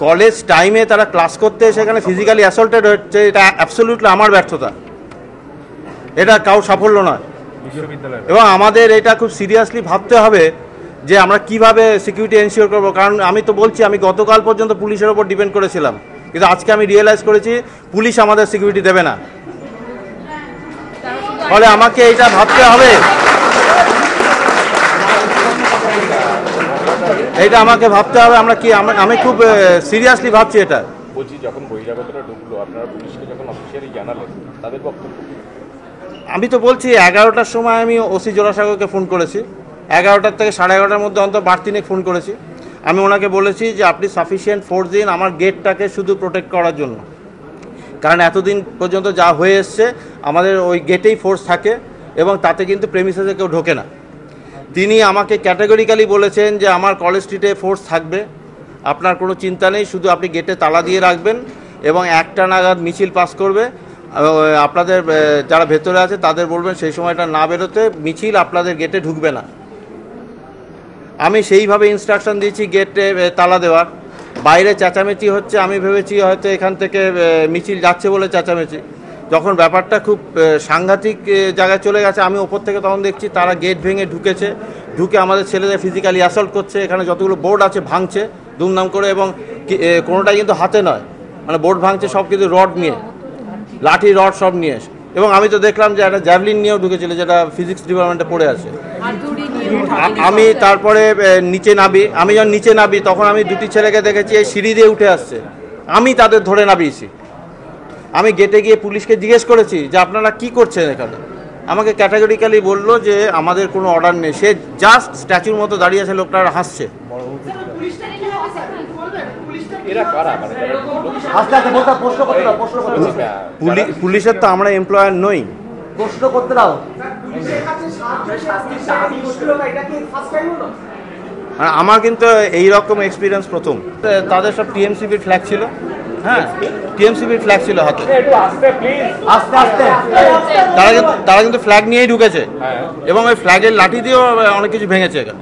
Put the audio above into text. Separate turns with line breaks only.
College টাইমে তারা class করতে সেখানে ফিজিক্যালি অ্যাসল্টেড হচ্ছে, এটা অ্যাবসলিউটলি আমার ব্যর্থতা, এটা কারো সাফল্য নয়। এবং আমাদের এটা খুব সিরিয়াসলি ভাবতে হবে যে আমরা কিভাবে সিকিউরিটি এনশিওর করবো। কারণ আমি তো বলছি, আমি গতকাল পর্যন্ত পুলিশের ওপর ডিপেন্ড করেছিলাম, কিন্তু আজকে আমি রিয়েলাইজ করেছি পুলিশ আমাদের সিকিউরিটি দেবে না। ফলে আমাকে এটা ভাবতে হবে, এটা আমাকে ভাবতে হবে আমরা কি, আমি খুব সিরিয়াসলি ভাবছি এটা।
বলছি, যখন বহিরাগতরা ঢুকলো আপনারা পুলিশকে যখন অফিসিয়ালি জানালেন তাদের বক্তব্য?
আমি তো বলছি 11টার সময় আমি ওসি জোড়াসাগরকে ফোন করেছি, 11টার থেকে 11:30টার মধ্যে অন্তত 3 ফোন করেছি। আমি ওনাকে বলেছি যে আপনি সাফিসিয়েন্ট ফোর্স দিন আমার গেটটাকে শুধু প্রোটেক্ট করার জন্য, কারণ এতদিন পর্যন্ত যা হয়ে এসছে আমাদের ওই গেটেই ফোর্স থাকে এবং তাতে কিন্তু প্রেমিসেসে কেউ ঢোকে না। তিনি আমাকে ক্যাটাগরিক্যালি বলেছেন যে আমার কলেজ স্ট্রিটে ফোর্স থাকবে, আপনার কোনো চিন্তা নেই, শুধু আপনি গেটে তালা দিয়ে রাখবেন এবং 1টা নাগাদ মিছিল পাস করবে, আপনাদের যারা ভেতরে আছে তাদের বলবেন সেই সময়টা না বেরোতে, মিছিল আপনাদের গেটে ঢুকবে না। আমি সেইভাবে ইনস্ট্রাকশন দিয়েছি গেটে তালা দেওয়ার। বাইরে চেঁচামেচি হচ্ছে, আমি ভেবেছি হয়তো এখান থেকে মিছিল যাচ্ছে বলে চেঁচামেচি। যখন ব্যাপারটা খুব সাংঘাতিক জায়গায় চলে গেছে, আমি ওপর থেকে তখন দেখছি তারা গেট ভেঙে ঢুকেছে, ঢুকে আমাদের ছেলেদের ফিজিক্যালি অ্যাসল্ট করছে, এখানে যতগুলো বোর্ড আছে ভাঙছে দুমদাম করে, এবং কোনোটাই কিন্তু হাতে নয়, মানে বোর্ড ভাঙছে সব কিন্তু রড নিয়ে, লাঠি রড সব নিয়ে। এবং আমি তো দেখলাম যে একটা জ্যাভলিন নিয়েও ঢুকেছিল, যেটা ফিজিক্স ডিপার্টমেন্টে পড়ে আছে। আমি তারপরে নিচে নামি, আমি যখন নিচে নামি তখন আমি 2টি ছেলেকে দেখেছি এই সিঁড়ি দিয়ে উঠে আসছে, আমি তাদের ধরে নামিয়েছি। আমি গেটে গিয়ে পুলিশকে জিজ্ঞেস করেছি যে আপনারা কি করছেন এখানে, আমাকে ক্যাটাগরিক্যালি বললো যে আমাদের কোনো অর্ডার নেই। সে জাস্ট স্ট্যাচুর মতো দাঁড়িয়ে আছে, লোকটা হাসছে। পুলিশের তো আমরা এমপ্লয়ার নই, প্রশ্ন করতে দাও। আমার কিন্তু এইরকম এক্সপিরিয়েন্স প্রথম। তাদের সব টিএমসিবির ফ্ল্যাগ ছিল, হ্যাঁ টিএমসিবির ফ্ল্যাগ ছিল হাতে, আস্তে আস্তে তারা কিন্তু ফ্ল্যাগ নিয়েই ঢুকেছে এবং ওই ফ্ল্যাগের লাঠি দিয়েও অনেক কিছু ভেঙেছে এখানে।